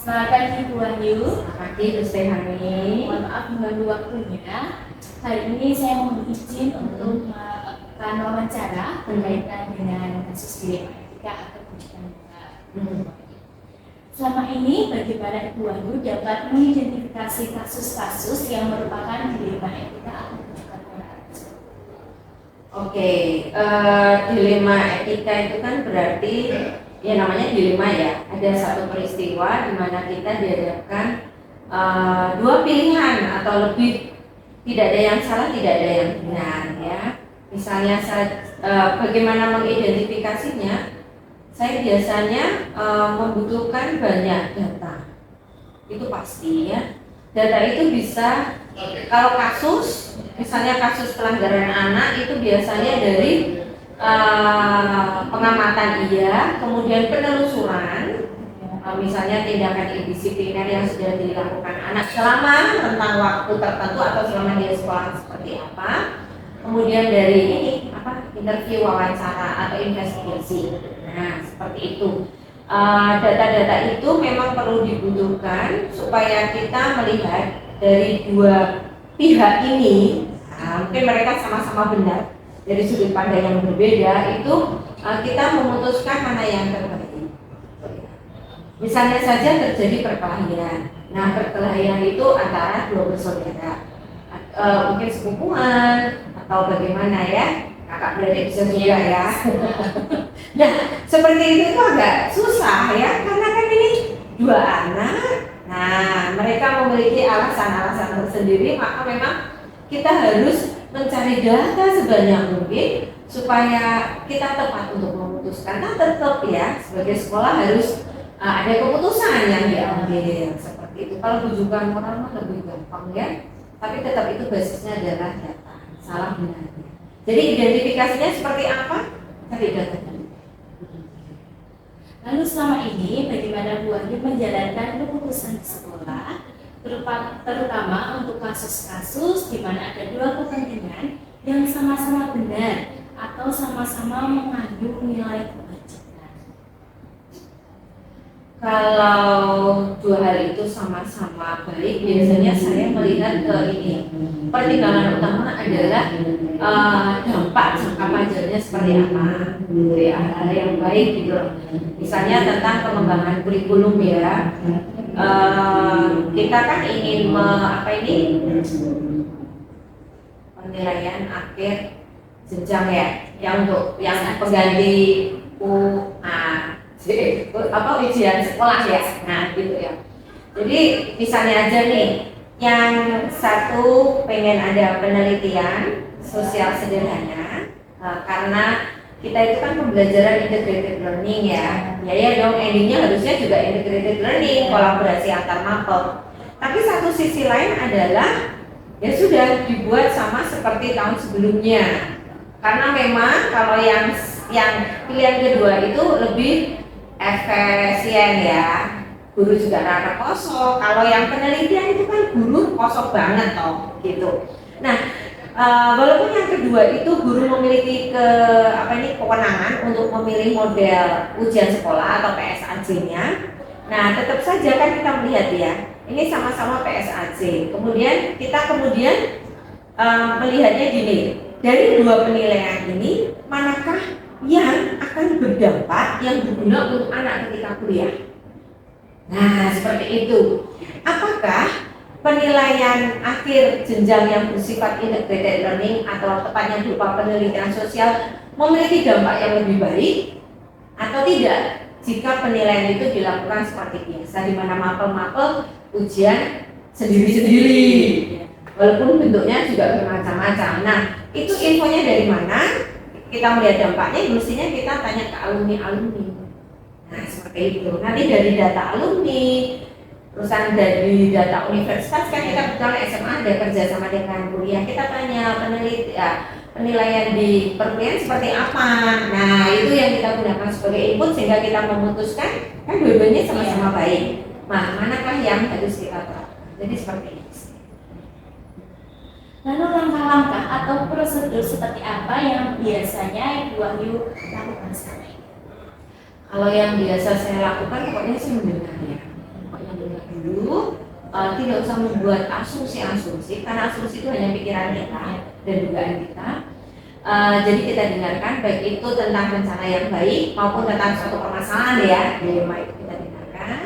Selamat pagi Bu Wahyu. Selamat pagi Bu Stefani. Mohon maaf mengganggu waktunya. Hari ini saya mohon izin untuk melakukan wawancara berkaitan dengan kasus dilema etika atau kebijakan bunga. Selama ini bagaimana Ibu Wahyu dapat mengidentifikasi kasus-kasus yang merupakan dilema etika atau kebijakan moral? Oke, dilema etika itu kan berarti ya namanya dilema ya. Ada satu peristiwa di mana kita dihadapkan dua pilihan atau lebih, tidak ada yang salah, tidak ada yang benar ya. Misalnya bagaimana mengidentifikasinya? Saya biasanya membutuhkan banyak data. Itu pasti ya. Data itu bisa, kalau kasus, misalnya kasus pelanggaran anak itu biasanya dari pengamatan iya, kemudian penelusuran, misalnya tindakan indisipliner yang sudah dilakukan anak selama rentang waktu tertentu atau selama dia sekolah seperti apa, kemudian dari ini interview, wawancara atau investigasi. Nah seperti itu. Data-data itu memang perlu dibutuhkan supaya kita melihat dari dua pihak ini, mungkin mereka sama-sama benar dari sudut pandang yang berbeda, itu kita memutuskan mana yang terbaik. Misalnya saja terjadi perkelahian. Nah perkelahian itu antara dua bersaudara, mungkin sepupuan atau bagaimana ya, kakak beradik bisa juga ya. Nah seperti itu agak susah ya, karena kan ini dua anak. Nah mereka memiliki alasan-alasan tersendiri, maka memang kita harus mencari data sebanyak mungkin supaya kita tepat untuk memutuskan. Nah tetap ya, sebagai sekolah harus ada keputusan yang diambil seperti itu. Kalau rujukan moral lebih gampang ya, tapi tetap itu basisnya adalah data, salah benarnya. Jadi identifikasinya seperti apa? Cari data. Lalu selama ini bagaimana Bu Wahyu menjalankan keputusan di sekolah, terutama untuk kasus-kasus di mana ada dua kepentingan yang sama-sama benar atau sama-sama mengandung nilai kebajikan? Kalau dua hal itu sama-sama baik, biasanya saya melihat ke ini. Pertimbangan utama adalah dampak jangka panjangnya seperti apa, ya, hal yang baik gitu. Misalnya tentang pengembangan kurikulum ya. Kita kan ingin penilaian akhir jenjang ya, yang untuk yang pengganti ujian sekolah ya. Nah gitu ya. Jadi misalnya aja nih, yang satu pengen ada penelitian sosial sederhana, karena kita itu kan pembelajaran integrated learning ya. Ya dong, endingnya harusnya juga integrated learning, kolaborasi antar mapel. Tapi satu sisi lain adalah ya sudah dibuat sama seperti tahun sebelumnya, karena memang kalau yang pilihan kedua itu lebih efisien ya, guru juga rata kosong. Kalau yang penelitian itu kan guru kosong banget toh gitu. Nah walaupun yang kedua itu guru memiliki kewenangan untuk memilih model ujian sekolah atau PSAJ-nya. Nah tetap saja kan kita melihat ya, ini sama-sama PSAJ. Kemudian kita melihatnya gini, dari dua penilaian ini manakah yang akan berdampak, yang berguna untuk anak ketika kuliah. Nah seperti itu. Apakah penilaian akhir jenjang yang bersifat integrated learning atau tepatnya berupa penelitian sosial memiliki dampak yang lebih baik atau tidak jika penilaian itu dilakukan seperti biasa, di mana mapel-mapel ujian sendiri-sendiri, walaupun bentuknya juga bermacam-macam. Nah itu infonya dari mana? Kita melihat dampaknya, mestinya kita tanya ke alumni-alumni. Nah seperti itu. Nanti dari data alumni, terusan dari data universitas, kan kita kebetulan SMA ada kerjasama dengan kuliah, kita tanya penilaian di perkuliahan seperti apa. Nah itu yang kita gunakan sebagai input sehingga kita memutuskan, kan dua-duanya sama-sama baik. Nah manakah yang harus kita terapkan? Jadi seperti itu. Lalu langkah-langkah atau prosedur seperti apa yang biasanya Ibu Wahyu lakukan selama ini? Kalau yang biasa saya lakukan, pokoknya saya mendengar ya. Pokoknya tidak usah membuat asumsi-asumsi, karena asumsi itu hanya pikiran kita dan dugaan kita. Jadi kita dengarkan baik itu tentang rencana yang baik maupun tentang suatu permasalahan ya, dilema itu kita dengarkan.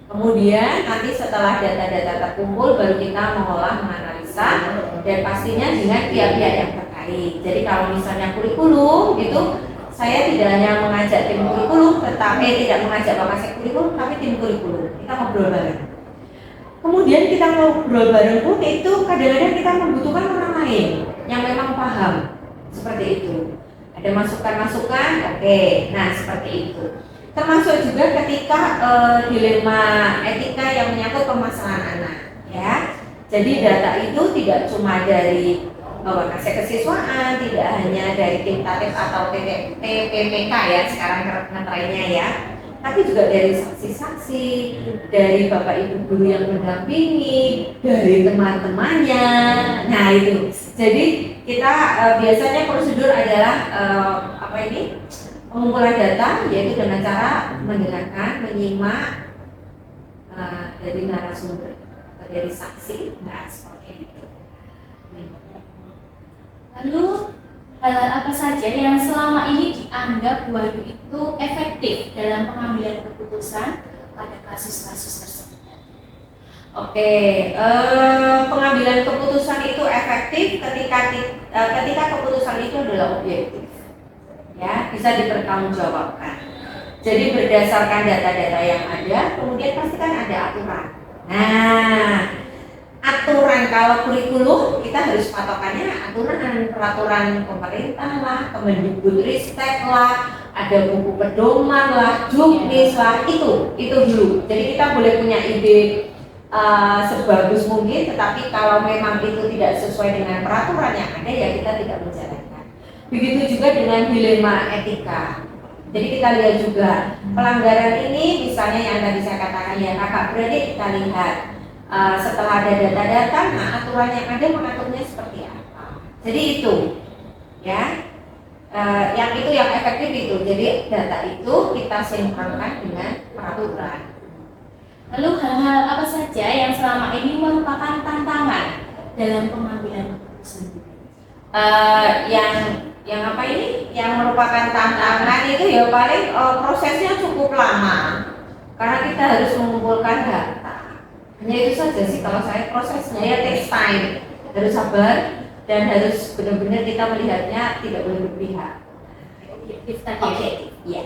Kemudian nanti setelah data-data terkumpul baru kita mengolah, menganalisa, dan pastinya dengan pihak-pihak yang terkait. Jadi kalau misalnya kurikulum itu saya tidak hanya mengajak tim kurikulum, tetapi tidak mengajak Bapak Sek kurikulum, tapi tim kurikulum. Kita ngobrol bareng. Kemudian kita ngobrol bareng pun itu kadang-kadang kita membutuhkan orang lain yang memang paham seperti itu. Ada masukan-masukan, oke. Nah seperti itu. Termasuk juga ketika dilema etika yang menyangkut permasalahan anak, ya. Jadi data itu tidak cuma dari Kasih Kesiswaan, tidak hanya dari tim tatip atau TPPK ya sekarang ngetrennya ya, tapi juga dari saksi-saksi, dari bapak ibu guru yang mendampingi, dari teman-temannya. Nah itu, jadi kita biasanya prosedur adalah pengumpulan data, yaitu dengan cara mendengarkan, menyimak dari narasumber, dari saksi, nah seperti itu. Lalu hal apa saja yang selama ini dianggap Wahyu itu efektif dalam pengambilan keputusan pada kasus-kasus tersebut? Oke, pengambilan keputusan itu efektif ketika keputusan itu adalah objektif, ya bisa dipertanggungjawabkan. Jadi berdasarkan data-data yang ada, kemudian pasti kan ada aturan. Nah, aturan kalau kurikulum kita harus patokannya aturan peraturan pemerintah lah, Kemendikbudristek lah, ada buku pedoman lah, juknis lah, itu dulu. Jadi kita boleh punya ide sebagus mungkin, tetapi kalau memang itu tidak sesuai dengan peraturan yang ada ya kita tidak menjalankan. Begitu juga dengan dilema etika. Jadi kita lihat juga pelanggaran ini, misalnya yang tadi saya katakan ya kakak beradik, kita lihat setelah ada data-data, nah aturan yang ada mengaturnya seperti apa. Jadi itu, ya, yang itu yang efektif itu. Jadi data itu kita sinkronkan dengan peraturan. Lalu hal-hal apa saja yang selama ini merupakan tantangan dalam pengambilan keputusan? Yang apa ini? Yang merupakan tantangan itu ya paling prosesnya cukup lama karena kita harus mengumpulkan data. Hanya itu saja sih kalau saya, prosesnya ya takes time, harus sabar dan harus benar-benar kita melihatnya tidak boleh berpihak. Objektif tadi. Oke, iya.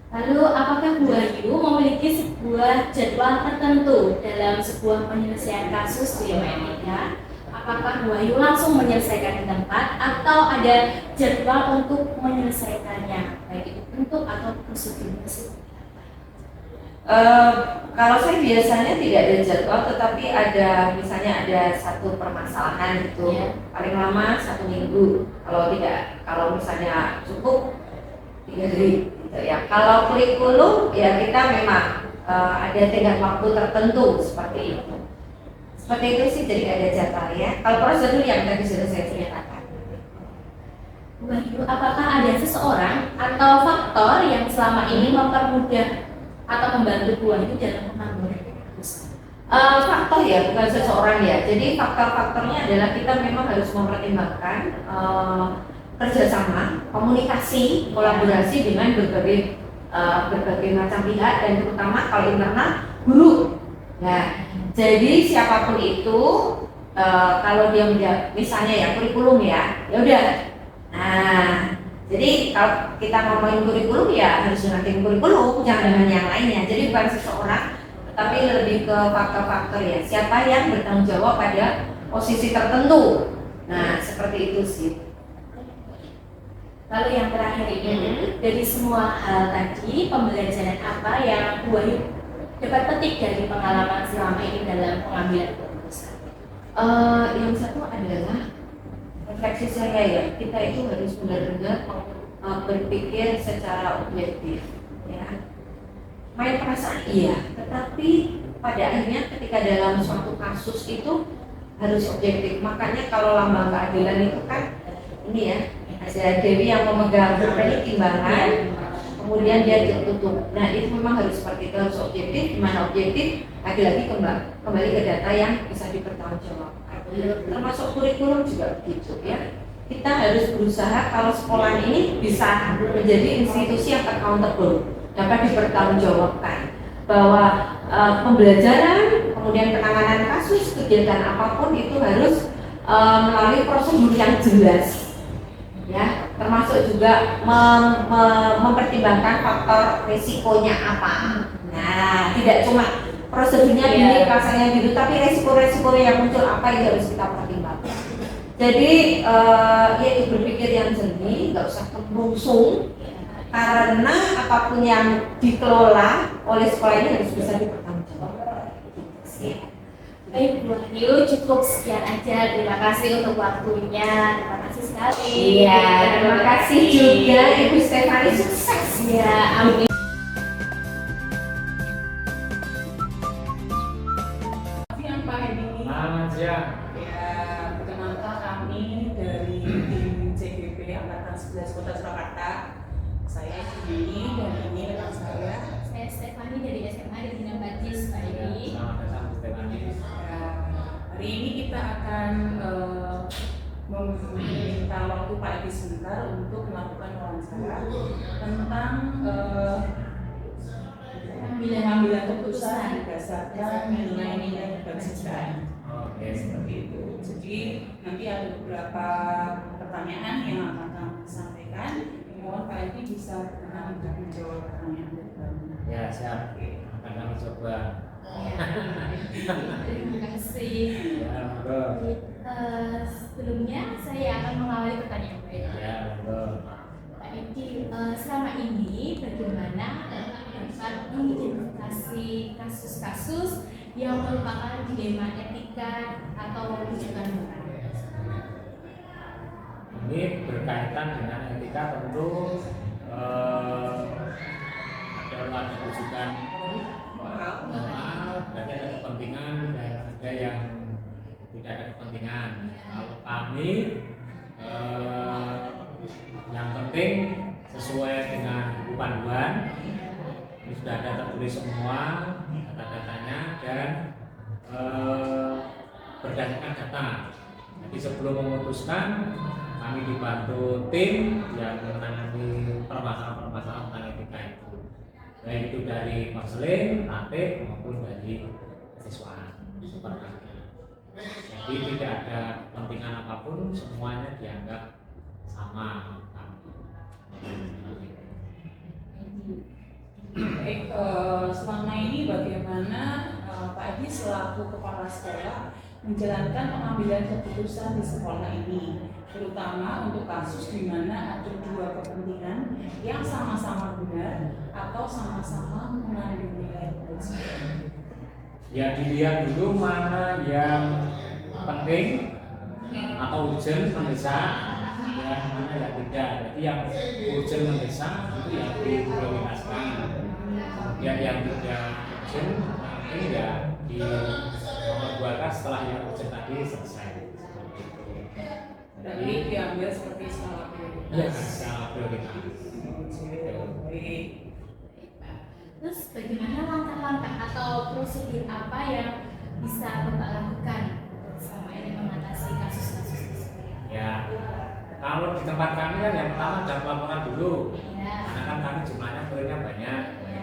Lalu apakah Wahyu memiliki sebuah jadwal tertentu dalam sebuah penyelesaian kasus di etika? Apakah Wahyu langsung menyelesaikan di tempat atau ada jadwal untuk menyelesaikannya, baik itu bentuk atau prosedurnya? Kalau saya biasanya tidak ada jadwal, tetapi ada misalnya ada satu permasalahan gitu, paling lama 1 minggu. Kalau misalnya cukup 3 hari gitu ya. Kalau kurikulum ya kita memang ada tenggat waktu tertentu seperti itu. Seperti itu sih, jadi ada jadwal ya. Kalau prosedur yang tadi sudah saya ceritakan. Wahyu, apakah ada seseorang atau faktor yang selama ini mempermudah atau membantu Wahyu dalam pengambilan keputusan? Faktor ya, bukan seseorang ya. Jadi faktor-faktornya adalah kita memang harus mempertimbangkan kerjasama, komunikasi, kolaborasi dengan berbagai macam pihak dan terutama kalau internal guru. Nah, jadi siapapun itu kalau dia misalnya ya kurikulum ya udah. Nah, jadi kalau kita ngomongin kurikulum ya harus dengan tim kurikulum, jangan dengan yang lainnya. Jadi bukan seseorang, tetapi lebih ke faktor-faktor ya. Siapa yang bertanggung jawab pada posisi tertentu. Nah, seperti itu sih. Lalu yang terakhir ini, dari semua hal tadi, pembelajaran apa yang Wahyu dapat petik dari pengalaman selama ini dalam pengambilan keputusan? Yang satu adalah refleksi saya ya, kita itu harus benar-benar berpikir secara objektif ya. Main perasaan iya, tetapi pada akhirnya ketika dalam suatu kasus itu harus objektif. Makanya kalau lambang keadilan itu kan ini ya, ada Dewi yang memegang timbangan, kemudian dia tertutup. Nah itu memang harus seperti itu, harus objektif. Dimana objektif lagi-lagi kembali ke data yang bisa dipertanggungjawabkan. Termasuk kurikulum juga begitu ya. Kita harus berusaha kalau sekolah ini bisa menjadi institusi yang accountable, dapat dipertanggungjawabkan bahwa pembelajaran, kemudian penanganan kasus, kegiatan apapun itu harus melalui prosedur yang jelas, ya, termasuk juga mempertimbangkan faktor risikonya apa. Nah, tidak cuma prosedurnya ini rasanya gitu, tapi resiko-resiko yang muncul apa yang harus kita pertimbangkan. Jadi yaitu berpikir yang jernih, nggak usah kemusung, karena apapun yang dikelola oleh sekolah ini harus bisa dipertanggungjawabkan. Baik Bu Wahyu, cukup sekian aja. Terima kasih untuk waktunya. Terima kasih sekali. Iya, terima kasih juga Ibu Stefani, sukses. Ya, amin. Siang Pak Hedi. Selamat siang. Ya, perkenalkan kami dari tim CGP Angkatan 11 Kota Surakarta. Saya Cini dan ini rekan saya. Saya Stefani dari SMA Regina Baptis, Pak Edi. Selamat datang Bu Stefani. Ya, hari ini kita akan meminta waktu Pak Edi sebentar untuk melakukan wawancara tentang pengambilan keputusan berdasarkan nilai-nilai kebajikan. Oke. Seperti itu. Jadi nanti ada beberapa pertanyaan yang akan kami sampaikan. Mohon Pak Edi bisa berkenan untuk menjawab pertanyaan dari kami. Ya siap. Akan kami coba. Ya. Terima kasih. Ya monggo. Sebelumnya saya akan mengawali pertanyaan Pak Edi. Ya monggo. Pak Edi, selama ini bagaimana dapat mengidentifikasi kasus-kasus yang merupakan dilema etika atau rujukan moral? Ini berkaitan dengan etika tentu ada rujukan moral, berarti ada kepentingan dan ada yang tidak ada kepentingan. Kalau kami yang penting sesuai dengan buku panduan, ini sudah ada tertulis semua data-datanya dan berdasarkan data. Jadi sebelum memutuskan kami dibantu tim yang menangani permasalahan-permasalahan tentang etika itu, baik itu dari konseling, praktik maupun dari siswa. Jadi tidak ada kepentingan apapun, semuanya dianggap sama. Baik, selama ini bagaimana Pak Edi selaku kepala sekolah menjalankan pengambilan keputusan di sekolah ini, terutama untuk kasus di mana ada dua kepentingan yang sama-sama benar atau sama-sama mengandung nilai kebajikan. Ya dilihat dulu mana yang penting atau urgent mendesak, dan mana yang tidak. Jadi yang urgent mendesak itu yang diprioritaskan. Kemudian yang tidak urgent nanti ya dibuatkan setelah yang urgent tadi selesai. Jadi diambil seperti skala prioritas. Ya, skala prioritas. Baik. Terus bagaimana langkah-langkah atau prosedur apa yang bisa Bapak lakukan selama ini mengatasi kasus-kasus tersebut? Ya, kalau di tempat kami kan yang pertama ada pelaporan dulu. Ya. Karena kan kami jumlahnya muridnya banyak,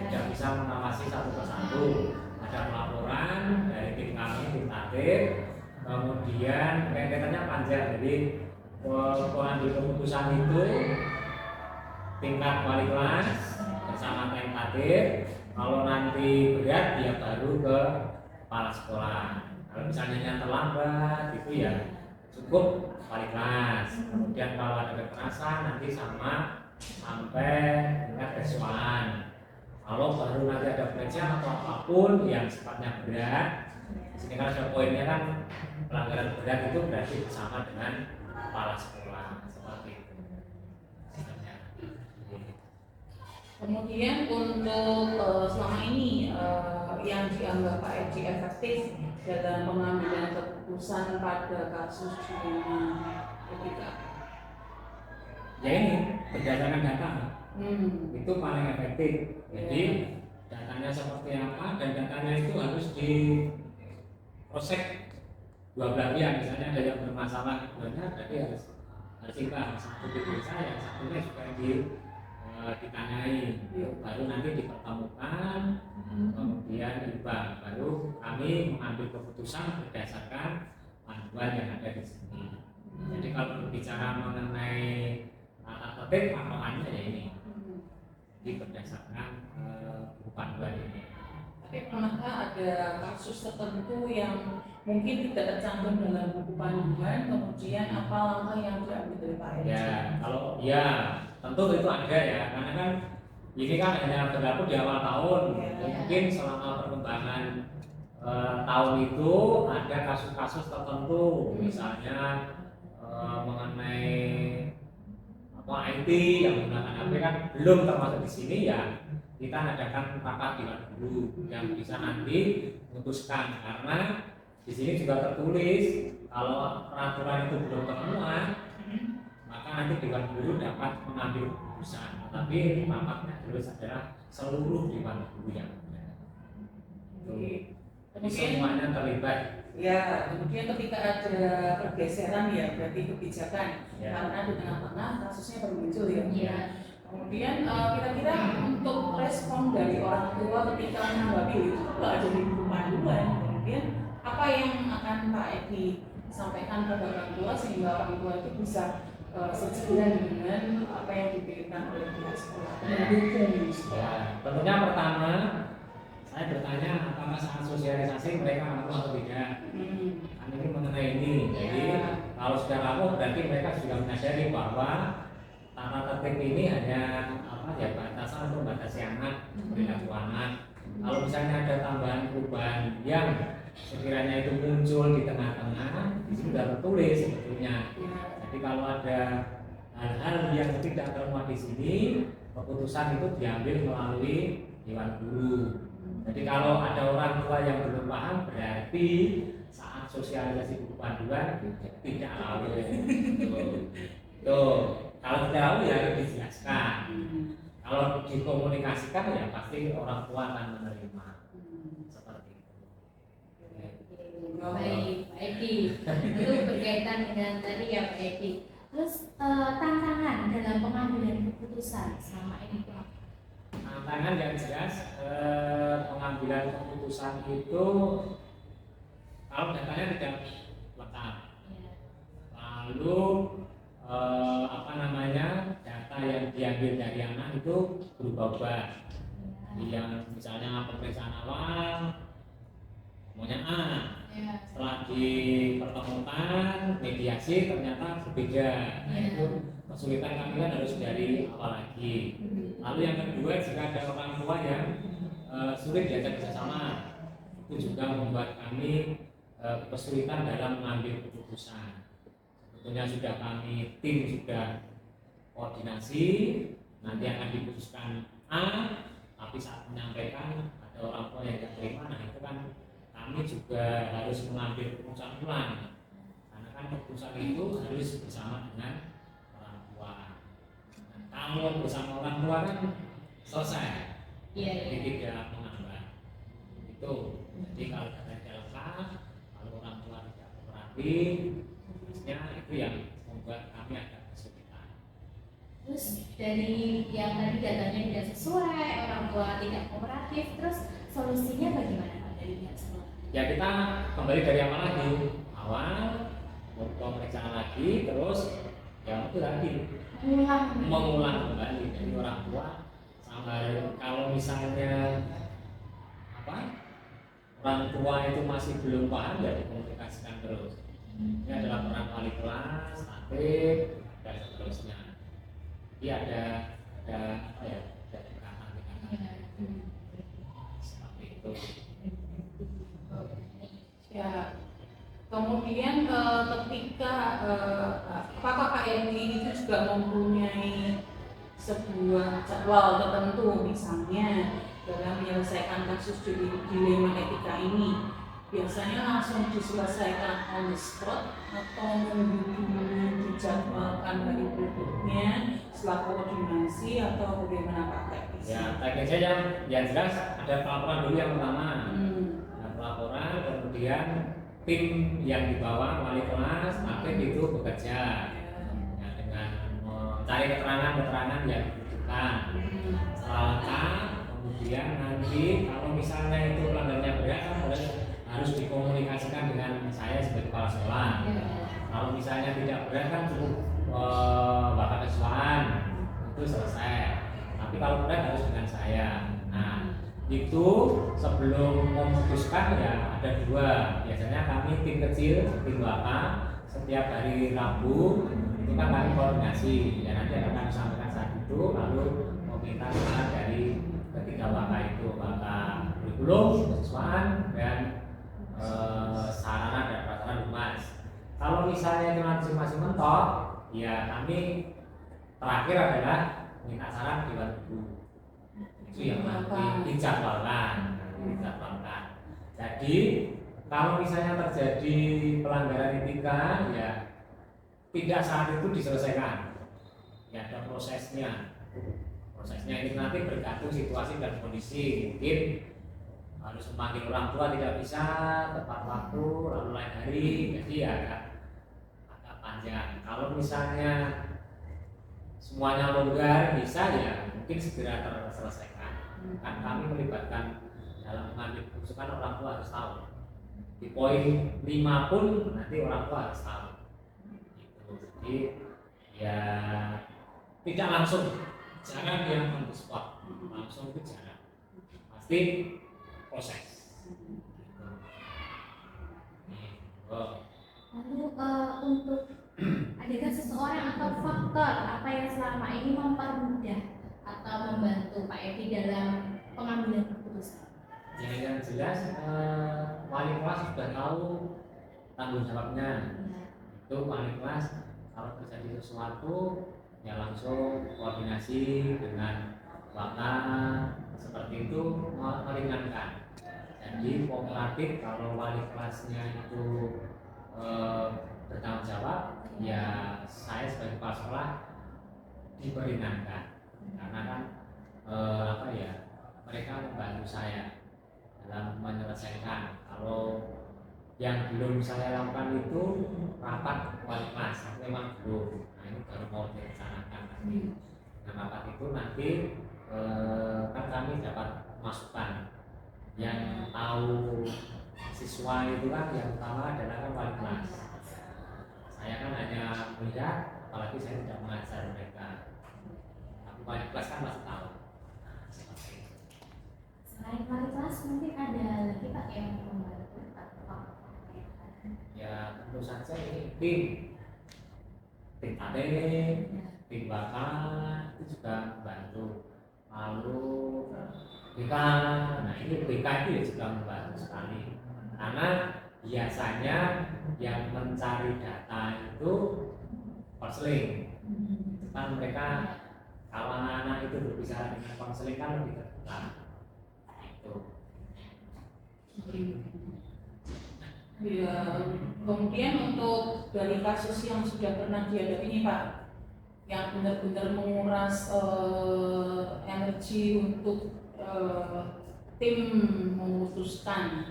tidak bisa mengawasi satu persatu. Ada pelaporan dari tim kami, tim tatip, kemudian rentetannya panjang. Jadi pengambil keputusan itu tingkat wali kelas bersama tim tatip. Kalau nanti berat ya baru ke kepala sekolah. Kalau misalnya yang terlambat itu ya cukup wali kelas. Kemudian kalau ada kekerasan nanti sampai tingkat kesiswaan. Kalau baru nanti ada pelecehan atau apapun yang sifatnya berat, di sini kan ada poinnya kan pelanggaran berat itu berarti bersama dengan kepala sekolah seperti itu. Kemudian untuk selama ini yang dianggap Pak Edi efektif dalam pengambilan keputusan pada kasus dilema etika. Ya ini berdasarkan data. Itu paling efektif. Jadi datanya seperti apa dan datanya itu harus di cross-check dua belah pihak. Misalnya ada yang bermasalah keduanya, berarti harus kita satu diperiksa, yang satunya juga ditanyai, baru nanti dipertemukan, kemudian tiba baru kami mengambil keputusan berdasarkan panduan yang ada di sini. Jadi kalau berbicara mengenai tata tertib, patokannya ya ini. Jadi berdasarkan buku panduan ini. Tapi pernahkah ada kasus tertentu yang mungkin tidak tercantum dalam buku panduan, kemudian apa langkah yang diambil dari Pak Edi? Ya, kalau ya tentu itu ada ya, karena kan ini kan hanya berlaku di awal tahun. Mungkin selama perkembangan tahun itu ada kasus-kasus tertentu, misalnya mengenai IT yang menggunakan HP kan belum termasuk di sini ya. Kita adakan rapat dewan guru yang bisa nanti memutuskan, karena di sini juga tertulis kalau peraturan itu belum termuat maka nanti dewan guru dapat mengambil keputusan, tetapi rapatnya terus adalah seluruh dewan guru yang ada. Jadi semuanya terlibat. Ya, kemudian ketika ada pergeseran ya berarti kebijakan karena di tengah-tengah kasusnya baru muncul ya. Kemudian kira-kira untuk respon dari orang tua ketika menanggapi itu kalau ada di buku panduan, kemudian apa yang akan Pak Edi sampaikan kepada orang tua sehingga orang tua itu bisa sejalan dengan apa yang diberikan oleh pihak sekolah, mendukung sekolah. Tentunya pertama saya bertanya apakah saat sosialisasi mereka mampu atau tidak. Kan ini mengenai ini. Jadi kalau sudah mampu berarti mereka sudah menyadari bahwa tata tertib ini hanya batasan untuk membatasi anak, perilaku anak. Kalau misalnya ada tambahan perubahan yang sekiranya itu muncul di tengah-tengah, di sini sudah tertulis sebetulnya. Jadi kalau ada hal-hal yang tidak termuat di sini, keputusan itu diambil melalui dewan guru. Jadi kalau ada orang tua yang belum paham, berarti saat sosialisasi buku panduan tidak lalu. Tuh. Kalau tidak tahu ya harus dijelaskan. Kalau dikomunikasikan ya pasti orang tua akan menerima. Seperti itu. Baik, Pak Edi. Itu berkaitan dengan tadi ya Pak Edi. Terus tantangan dalam pengambilan keputusan selama ini Pak? Tantangan yang jelas pengambilan keputusan itu kalau datanya tidak lengkap. Lalu data yang diambil dari anak itu berubah-ubah. Yang misalnya pemeriksaan awal maunya A, setelah dipertemukan mediasi ternyata berbeda. Nah, itu kesulitan kami kan harus dari awal lagi. Lalu yang kedua, jika ada orang tua yang sulit diajak bersama, itu juga membuat kami kesulitan dalam mengambil keputusan. Sebetulnya sudah kami tim sudah koordinasi, nanti akan diputuskan A, tapi saat menyampaikan ada orang tua yang tidak terima, nah itu kan kami juga harus mengambil keputusan ulang, karena kan keputusan itu harus bersama dengan orang tua. Nah, kalau bersama orang tua kan selesai, jadi tidak menambah. Itu, jadi kalau tidak lengkap, kalau orang tua tidak kooperatif, itu yang membuat kami agak kesulitan. Terus dari yang tadi datanya tidak sesuai, orang tua tidak kooperatif, terus solusinya bagaimana Pak dari pihak sekolah? Ya kita kembali dari awal lagi, pemeriksaan lagi, terus ya itu lagi mengulang kembali dari orang tua sampai kalau misalnya orang tua itu masih belum paham ya dikomunikasikan terus. Ini adalah peran wali kelas, tatib, dan seterusnya. Jadi ada seperti itu. Ya, kemudian ketika apakah Pak Edi itu juga mempunyai sebuah jadwal tertentu, misalnya dalam menyelesaikan kasus dilema etika ini, biasanya langsung diselesaikan on the spot atau menunggu dijadwalkan dari berikutnya selaku koordinasi atau bagaimana Pak teknis? Ya, teknisnya yang jelas ada pelaporan dulu yang pertama. Ada pelaporan, kemudian tim yang di bawah wali kelas, aktif itu bekerja ya, dengan mencari keterangan-keterangan yang dibutuhkan. Setelah lengkap, kemudian nanti kalau misalnya itu pelanggarannya berat kan harus dikomunikasikan dengan saya sebagai kepala sekolah. Kalau misalnya tidak berat kan cukup bakat kesalahan itu selesai. Tapi kalau berat harus dengan saya. Nah, itu sebelum memutuskan ya ada dua. Biasanya kami tim kecil, tim bapak setiap hari Rabu itu kan kami koordinasi. Ya nanti akan kami sampaikan saat itu, lalu meminta saran dari ketiga bapak itu, bapak kurikulum, kesiswaan dan sarana dan prasarana humas. Kalau misalnya itu masih mentok, ya kami terakhir adalah minta saran Dewan Guru. Itu yang nanti dijadwalkan. Jadi kalau misalnya terjadi pelanggaran etika, ya tidak saat itu diselesaikan. Ya ada prosesnya. Prosesnya ini nanti bergantung situasi dan kondisi. Mungkin harus memanggil orang tua tidak bisa tepat waktu, lalu lain hari, jadi ya agak panjang. Kalau misalnya semuanya longgar bisa ya mungkin segera terselesaikan. Kan kami melibatkan dalam mengambil keputusan orang tua harus tahu. Di poin 5 pun nanti orang tua harus tahu. Gitu. Jadi ya tidak langsung, jangan yang on the spot, langsung itu jangan. Pasti proses. Lalu untuk adakah seseorang atau faktor apa yang selama ini mempermudah atau membantu Pak Edi dalam pengambilan keputusan? Ya yang jelas wali kelas sudah tahu tanggung jawabnya. Itu wali kelas kalau terjadi sesuatu ya langsung koordinasi dengan bapak seperti itu meringankan. Jadi kooperatif kalau wali kelasnya itu bertanggung jawab, ya saya sebagai kepala sekolah diperingankan karena kan apa ya mereka membantu saya dalam menyelesaikan. Kalau yang belum saya lakukan itu rapat wali kelas, memang belum. Nah ini baru mau direncanakan nanti. Nah rapat itu nanti kan kami dapat masukan. Yang tahu siswa itu kan yang utama adalah kan wali kelas. Saya kan hanya melihat, apalagi saya tidak mengajar mereka. Tapi wali kelas kan masih tahu. Nah, seperti itu. Selain wali kelas mungkin ada lagi Pak yang membantu atau Ya tentu saja ini tim AD, tim bakat itu juga membantu. Lalu BK, nah ini BK itu ya juga membantu sekali karena biasanya yang mencari data itu konseling. Itu kan mereka kalau anak-anak itu berbicara dengan konseling kan lebih terbuka. Itu. Ya, kemudian untuk dari kasus yang sudah pernah dihadapi ini Pak, yang benar-benar menguras energi untuk tim memutuskan,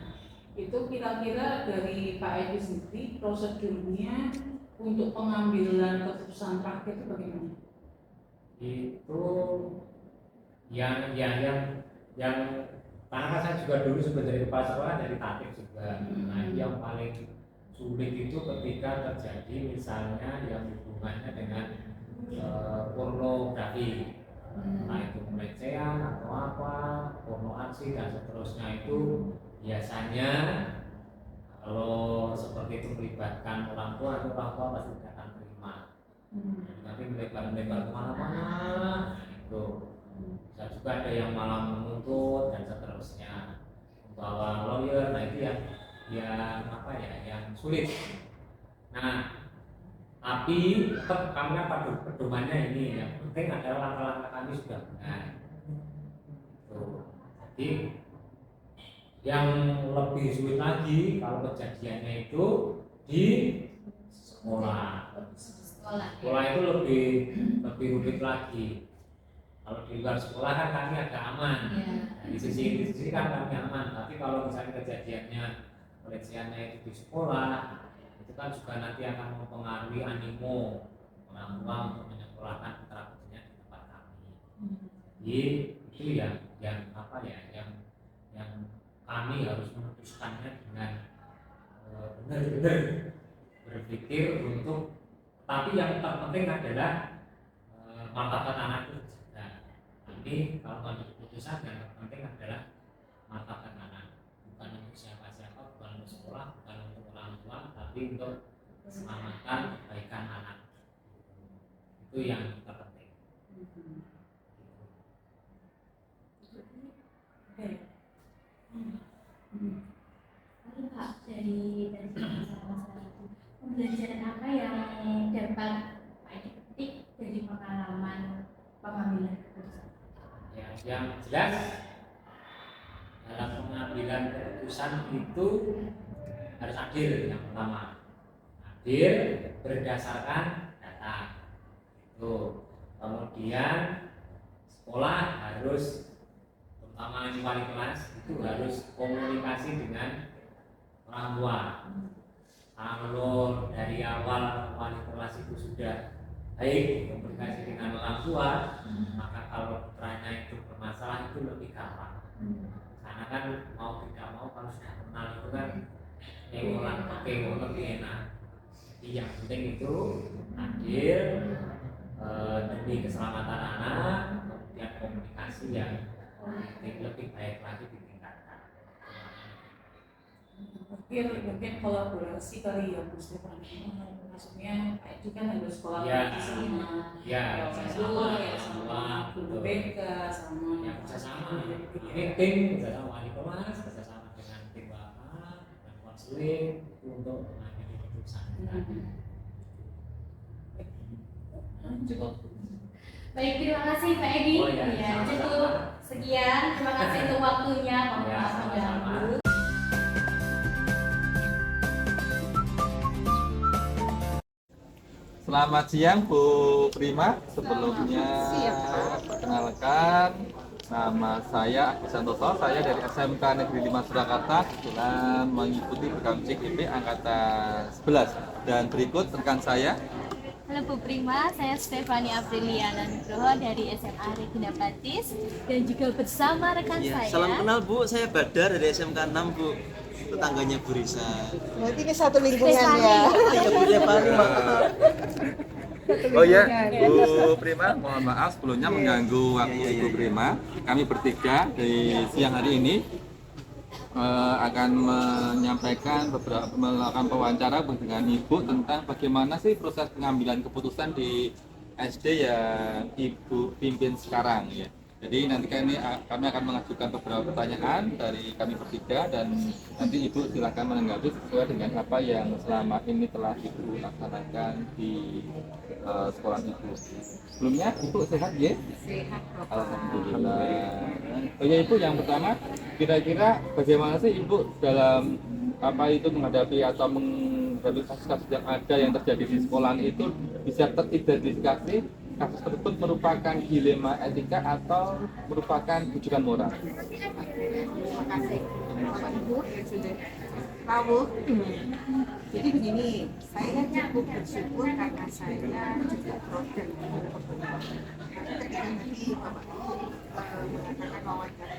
itu kira-kira dari Pak Edi sendiri prosedurnya untuk pengambilan keputusan terakhir itu bagaimana? Itu yang karena kan saya juga dulu sebagai kepala sekolah dari tatip juga. Nah yang paling sulit itu ketika terjadi misalnya yang hubungannya dengan pornografi, entah itu pelecehan atau apa, porno aksi dan seterusnya. Itu biasanya kalau seperti itu melibatkan orang tua atau orang tua pasti tidak akan terima. Nanti melebar kemana-mana itu. Bisa juga ada yang malah menuntut dan seterusnya, membawa lawyer. Nah itu yang apa ya, yang sulit. Nah tapi tetap kami kan pedomannya ini, yang penting adalah langkah-langkah kami sudah benar. Jadi yang lebih sulit lagi kalau kejadiannya itu di sekolah. Sekolah. Sekolah itu lebih rumit lagi. Kalau di luar sekolah kan kami agak aman. Ya. Di sisi kan kami aman. Tapi kalau misalnya kejadiannya pelecehannya itu di sekolah, itu kan juga nanti akan mempengaruhi animo orang tua untuk menyekolahkan putra putrinya di tempat kami. Jadi itu yang kami harus memutuskannya dengan benar-benar berpikir untuk, tapi yang terpenting adalah martabat anak itu. Nanti kalau ada keputusan yang terpenting adalah martabat anak, bukan untuk siapa-siapa, bukan untuk sekolah, bukan untuk orang tua, tapi untuk keselamatan kebaikan anak. Itu yang terpenting. Lalu Pak, dari masalah-masalah itu, pembelajaran apa yang dapat Pak Edi petik dari pengalaman pengambilan keputusan? Ya, yang jelas dalam pengambilan keputusan itu harus adil. Yang pertama, adil berdasarkan data. Itu. Kemudian sekolah harus, terutama di wali kelas, itu harus komunikasi dengan orang tua. Kalau dari awal wali kelas itu sudah baik komunikasi dengan orang tua, maka kalau putranya itu bermasalah itu lebih gampang. Karena kan mau tidak mau kalau sudah kenal itu kan orang pakai lebih enak. Jadi yang penting itu adil, demi keselamatan anak, kemudian komunikasi yang lebih baik lagi ditingkatkan. Mungkin kolaborasi kali ya Mas Stefan. Maksudnya itu kan harus Ya, kolaborasi sama ya, sama guru BK, sama yang bersama. Ini tim bersama wali kelas, bersama dengan tim bapak dan konseling itu untuk mengambil keputusan. Cukup. Baik, terima kasih Pak Edi. Oh, ya, Ya, sama-sama. cukup sekian. Terima kasih untuk waktunya. Mohon Ya, maaf sama-sama. mengganggu. Selamat siang Bu Prima. Sebelumnya perkenalkan, nama saya Agus Santoso. Saya dari SMK Negeri 5 Surakarta, kebetulan mengikuti program CGP angkatan 11. Dan berikut rekan saya. Halo Bu Prima, saya Stefani Apriliana Nugroho dari SMA Regina Batis dan juga bersama rekan Ya, saya. salam kenal Bu, saya Badar dari SMK 6 Bu, tetangganya Bu Risa. Berarti ini satu lingkungan ya. Iya Bu Stefani. Oh ya, Bu Prima, mohon maaf sebelumnya mengganggu waktu Iya. Bu Prima. Kami bertiga dari siang hari ini akan menyampaikan melakukan wawancara dengan Ibu tentang bagaimana sih proses pengambilan keputusan di SD yang Ibu pimpin sekarang ya. Jadi nanti kami akan mengajukan beberapa pertanyaan dari kami bertiga dan nanti Ibu silakan menanggapi sesuai dengan apa yang selama ini telah Ibu laksanakan di sekolah Ibu. Sebelumnya Ibu sehat ya? Sehat Alhamdulillah. Oh ya Ibu, yang pertama kira-kira bagaimana sih Ibu dalam menghadapi atau menghadapi kasus-kasus yang ada yang terjadi di sekolah itu bisa teridentifikasi kasus tersebut merupakan dilema etika atau merupakan rujukan moral? Terima kasih Bapak Ibu yang sudah tahu. Jadi begini, saya cukup bersyukur karena saya juga program ketika nanti Bapak Ibu mengatakan wawancara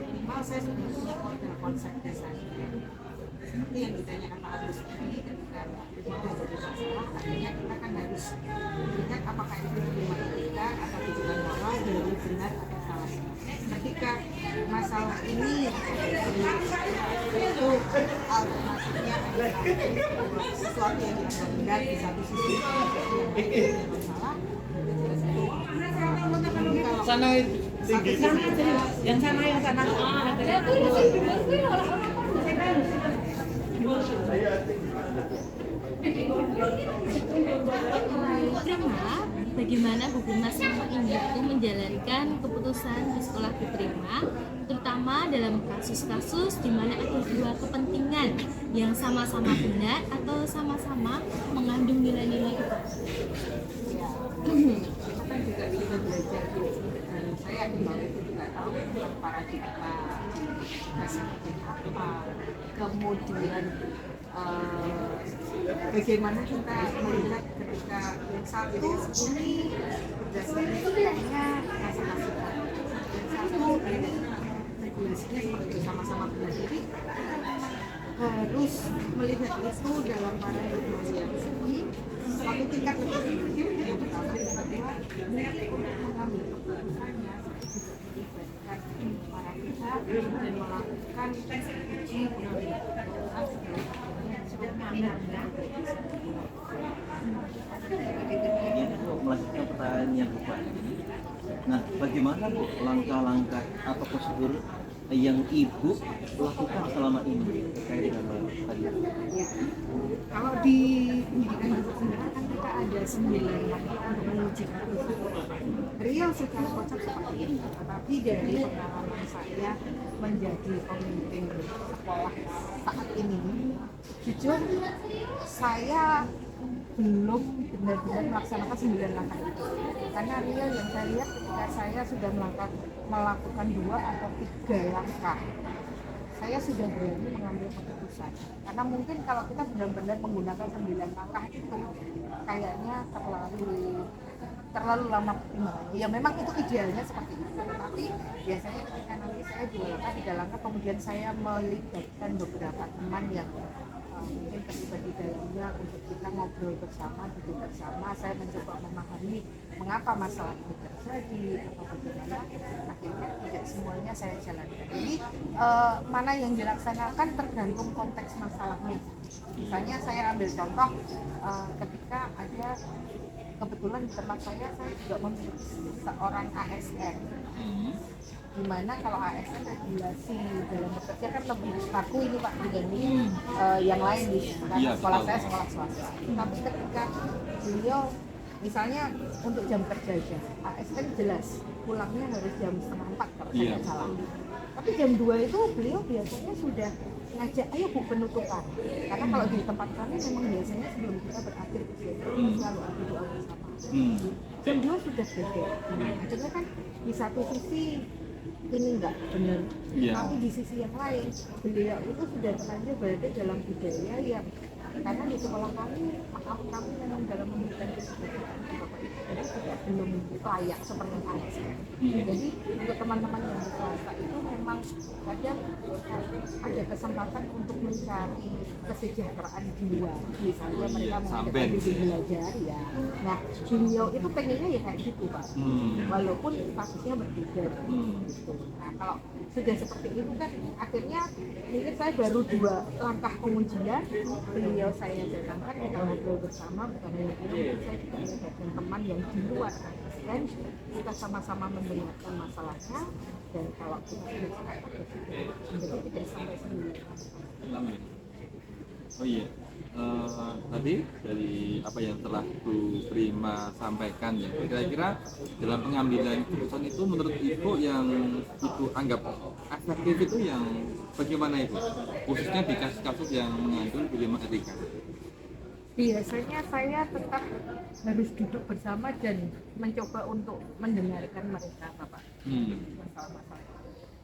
minimal saya sudah punya model konsep dasarnya. Seperti yang ditanyakan Pak Agus tadi, ketika kita jadi masalah, artinya kita kan harus melihat apakah itu dilema etika atau rujukan moral, jadi benar atau salah. Ketika masalah ini itu alternatifnya adalah sesuatu yang kita benar di satu sisi, yang masalah, Sana tinggi. yang sana. bagaimana Bu Prima selama ini itu menjalankan keputusan di sekolah Bu Prima, terutama dalam kasus-kasus di mana ada dua kepentingan yang sama-sama benar atau sama-sama mengandung nilai-nilai itu. Kita kan juga bisa belajar dan saya di bawah itu juga tahu paradigma seperti apa, kemudian bagaimana kita melihat ketika yang satu ini berdasarkan nilainya masing-masing, yang satu ini regulasinya seperti sama-sama benar diri, harus melihat itu dalam paradigma yang satu tingkat lebih tinggi. Yang pertama adalah mungkin untuk mengambil keputusannya juga melibatkan para pihak dan melakukan uji pengambilan keputusan yang sudah benar-benar Ini melanjutkan pertanyaan yang Bapak ini. Nah, bagaimana Bu langkah-langkah atau prosedur yang Ibu lakukan selama ini terkait dengan tadi? Ya. Kalau di pendidikan itu sendiri kan kita ada 9 langkah untuk menguji keputusan. Real secara konsep seperti ini, tetapi dari pengalaman saya menjadi pemimpin sekolah saat ini, jujur saya belum benar-benar melaksanakan 9 langkah itu. Karena real yang saya lihat ketika saya sudah melakukan 2 atau 3 langkah, saya sudah berani mengambil keputusan. Karena mungkin kalau kita benar-benar menggunakan 9 langkah itu kayaknya terlalu lama pertimbangannya. Ya memang itu idealnya seperti itu. Tapi biasanya ketika nanti saya 2 langkah, 3 langkah, kemudian saya melibatkan beberapa teman yang mungkin terlibat di dalamnya untuk kita ngobrol bersama, duduk bersama. Saya mencoba memahami mengapa masalah itu terjadi atau bagaimana. Akhirnya tidak semuanya saya jalankan. Jadi mana yang dilaksanakan tergantung konteks masalahnya. Misalnya saya ambil contoh ketika ada kebetulan di tempat saya juga memiliki seorang ASN. Di mana kalau ASN regulasi dalam bekerja kan lebih baku ini Pak dibanding yang lain di karena sekolah saya sekolah swasta. Tapi ketika beliau misalnya untuk jam kerja aja, ASN jelas pulangnya harus jam 3:30 kalau saya nggak salah. Tapi jam 2 itu beliau biasanya sudah ngajak, ayo Bu penutupan. Karena kalau di tempat kami memang biasanya sebelum kita berakhir kegiatan selalu ada doa bersama. Jam 2 sudah beda. Akhirnya kan di satu sisi ini enggak benar, tapi di sisi yang lain beliau itu sudah terlanjur berada dalam budaya yang karena di sekolah kami, maaf kami memang dalam memberikan kesempatan Bapak Ibu jadi tidak belum layak seperti ASN. Jadi untuk teman-teman yang di swasta itu memang kadang ada kesempatan untuk mencari kesejahteraan jiwa, misalnya mereka mengadakan bimbing belajar ya. Nah beliau itu pengennya ya kayak gitu Pak, walaupun statusnya berbeda gitu. Nah kalau sudah seperti itu kan akhirnya mungkin saya baru 2 langkah pengujian, beliau saya jalankan, kita ngobrol bersama, bukan hanya beliau, saya juga melibatkan teman yang di luar ASN, kita sama-sama mendengarkan masalahnya, dan kalau kita sudah sepakat jadi tidak sampai sendiri. Oh iya, tadi dari apa yang telah Bu Prima sampaikan ya, kira-kira dalam pengambilan keputusan itu menurut Ibu yang Ibu anggap efektif itu yang bagaimana Ibu? Khususnya di kasus-kasus yang mengandung dilema etika. Biasanya saya tetap harus duduk bersama dan mencoba untuk mendengarkan mereka Bapak masalah-masalah.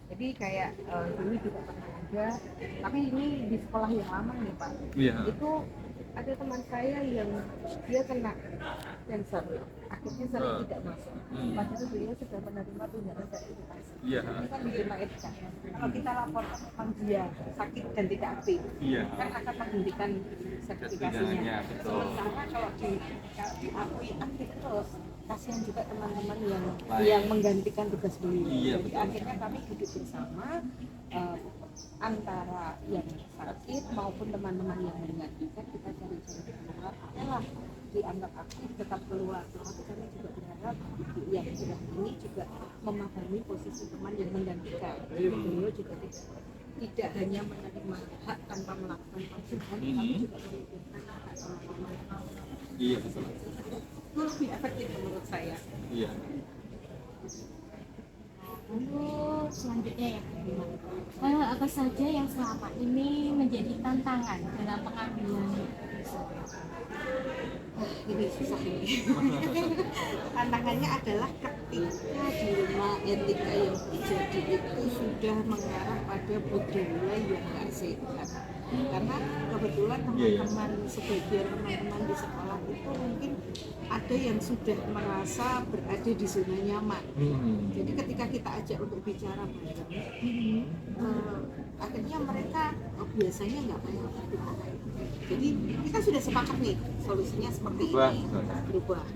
Jadi kayak dulu juga pernah ada, tapi ini di sekolah yang lama nih Pak. Itu ada teman saya yang dia kena cancer, akhirnya sering tidak masuk. Padahal beliau sudah menerima tunjangan sertifikasi. Ini kan dilema etika. Kalau kita laporkan tentang dia sakit dan tidak aktif, kan akan menghentikan sertifikasinya. Sementara kalau diakui aktif terus, kasihan juga teman-teman yang menggantikan tugas beliau. Jadi akhirnya kami duduk bersama antara yang sakit maupun teman-teman yang menggantikan, kita cari-cari keluar. Okelah dianggap aktif tetap keluar. Tetapi kami juga berharap yang sudah ini juga memahami posisi teman yang menggantikan. Beliau juga tidak hanya menerima hak tanpa melakukan panggilan, tapi juga memikirkan hak teman-teman. Iya betul. itu lebih efektif menurut saya. Iya. Lalu selanjutnya yang kedua, apa saja yang selama ini menjadi tantangan dalam pengambilan keputusan? Ini susah ini. Tantangannya adalah ketika dilema etika yang terjadi itu sudah mengarah pada budaya yang nggak sehat. Karena kebetulan teman-teman sebagian teman-teman di sekolah itu mungkin ada yang sudah merasa berada di zona nyaman. Jadi ketika kita ajak untuk bicara bareng, akhirnya mereka biasanya nggak mau gimana. Jadi kita sudah sepakat nih solusinya seperti ini, berubah.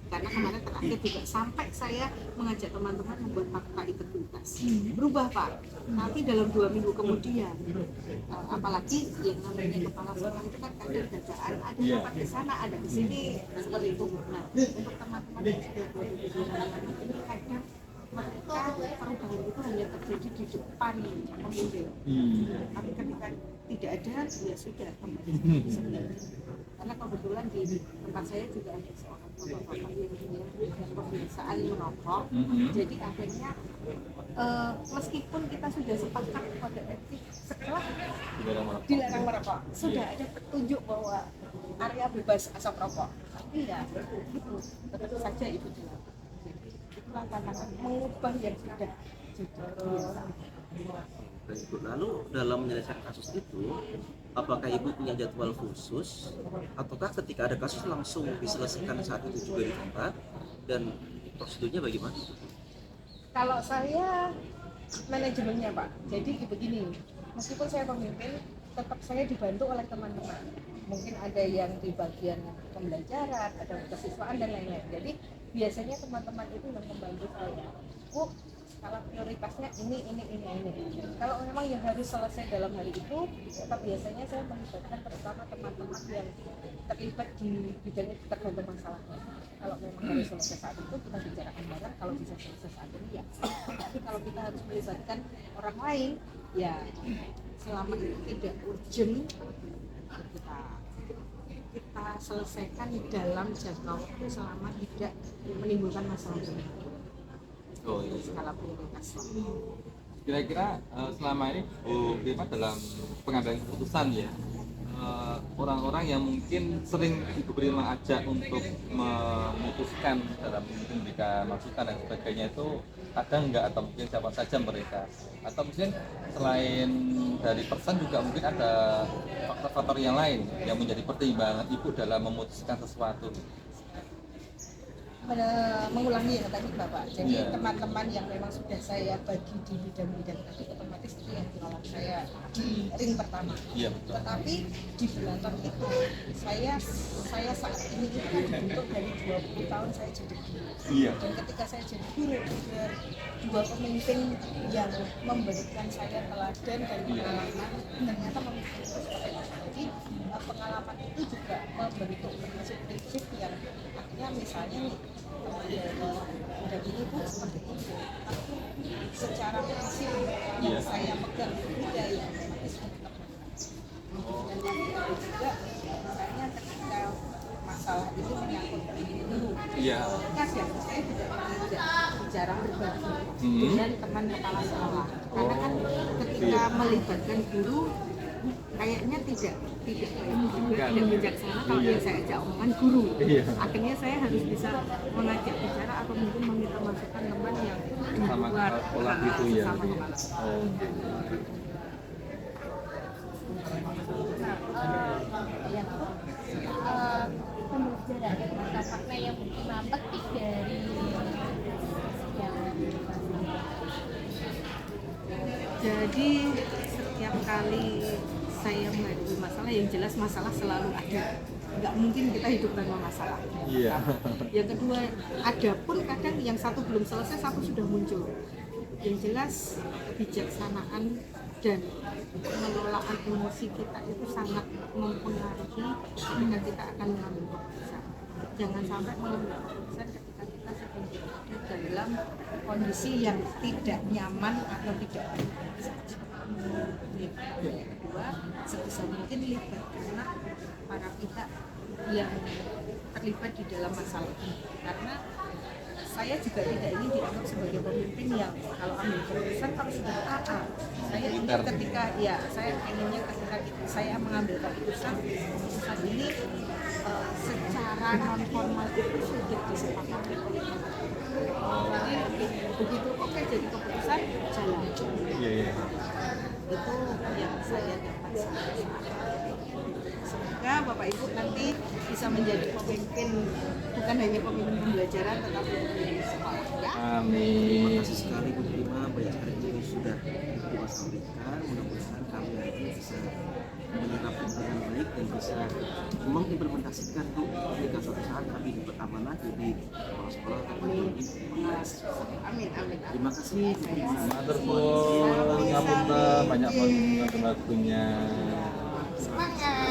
Karena kemarin terakhir juga sampai saya mengajak teman-teman membuat fakta integritas. Berubah Pak, nanti dalam 2 minggu kemudian, apalagi yang namanya kepala sekolah itu kan kadang dadaan, ada rapat di sana, ada di sini, seperti itu. Nah, untuk teman-teman yang sudah berada di zona nyaman ini kadang mereka perubahan itu hanya terjadi di depan pengunjung. Tapi ketika tidak ada, ya sudah kembali sebenarnya. Karena kebetulan di tempat saya juga ada seorang bapak-bapak yang punya kebiasaan merokok. Jadi akhirnya meskipun kita sudah sepakat pada etik setelah dilarang merokok, sudah ada petunjuk bahwa area bebas asap rokok. Tapi ya itu tetap saja itu dilakukan. Jadi itulah tantangan mengubah yang sudah jadi kebiasaan. Lalu dalam menyelesaikan kasus itu, apakah Ibu punya jadwal khusus, ataukah ketika ada kasus langsung diselesaikan saat itu juga di tempat, dan prosedurnya bagaimana? Kalau saya manajemennya Pak, jadi begini, meskipun saya pemimpin, tetap saya dibantu oleh teman-teman. Mungkin ada yang di bagian pembelajaran, ada kesiswaan dan lain-lain. Jadi biasanya teman-teman itu yang membantu saya. Bu, kalau prioritasnya ini. Kalau memang yang harus selesai dalam hari itu, tetap biasanya saya melibatkan terutama teman-teman yang terlibat di bidang itu tergantung masalahnya. Kalau memang harus selesai saat itu, kita bicarakan bareng. Kalau bisa selesai saat ini, ya. Tapi kalau kita harus melibatkan orang lain, ya selama itu tidak urgent, kita selesaikan dalam jangka waktu selama tidak menimbulkan masalah baru. Skala prioritas. Kira-kira selama ini Bu Prima dalam pengambilan keputusan ya, orang-orang yang mungkin sering Ibu Prima ajak untuk memutuskan dalam memberikan masukan dan sebagainya itu ada enggak, atau mungkin siapa saja mereka, atau mungkin selain dari person juga mungkin ada faktor-faktor yang lain yang menjadi pertimbangan Ibu dalam memutuskan sesuatu. Mengulangi yang tadi Bapak, jadi teman-teman yang memang sudah saya bagi di bidang-bidang tadi otomatis itu yang dirawat saya di ring pertama. Tetapi di belakang itu saya saat ini itu kan dibentuk dari 20 tahun saya jadi guru. Dan ketika saya jadi guru ada 2 pemimpin yang memberikan saya teladan dan pengalaman, ternyata pemimpin itu seperti itu. Jadi pengalaman itu juga membentuk prinsip-prinsip yang akhirnya misalnya nih dan ini pun seperti itu, tapi secara prinsip yang saya pegang juga ya otomatis tetap dan lagi itu juga misalnya ketika masalah itu menyangkut guru, kadang saya tidak jarang berbagi dengan teman kepala sekolah, karena kan ketika melibatkan guru kayaknya tidak bijaksana kalau yang saya ajak omongan guru. Akhirnya saya harus bisa mengajak bicara atau mungkin meminta masukan teman yang sama sekolah gitu ya. Pembelajaran atau makna yang Prima petik dari yang jadi setiap kali saya menghadapi masalah, yang jelas masalah selalu ada, nggak mungkin kita hidup tanpa masalah. Yang kedua, ada pun kadang yang satu belum selesai, satu sudah muncul. Yang jelas kebijaksanaan dan pengelolaan emosi kita itu sangat mempengaruhi ketika kita akan mengambil keputusan. Jangan sampai mengambil keputusan ketika kita sedang berada dalam kondisi yang tidak nyaman atau tidak baik saja. Yang kedua, sebisa mungkin libatkanlah para pihak yang terlibat di dalam masalah ini, karena saya juga tidak ingin dianggap sebagai pemimpin yang kalau ambil keputusan harus sudah AA. Saya ingin ketika saya inginnya ketika saya mengambil keputusan ini secara non formal itu sudah disepakati oleh jadi begitu oke jadi keputusan jalan. Iya. Itu yang saya dapat saat ini. Semoga Bapak Ibu nanti bisa menjadi pemimpin, bukan hanya pemimpin pembelajaran tetapi pemimpin sekolah ya. Amin. Terima kasih sekali Bu Prima, banyak sekali yang sudah Ibu sampaikan. Mudah-mudahan kami hari ini bisa menyerapkan dengan baik dan bisa mengimplementasikan Bu ketika suatu saat kami dapat amanah jadi sekolah-sekolah terpenuhi. Amin. Terima kasih Bu Prima. Matur nuwun, ngapunten banyak banget waktunya. Semangat.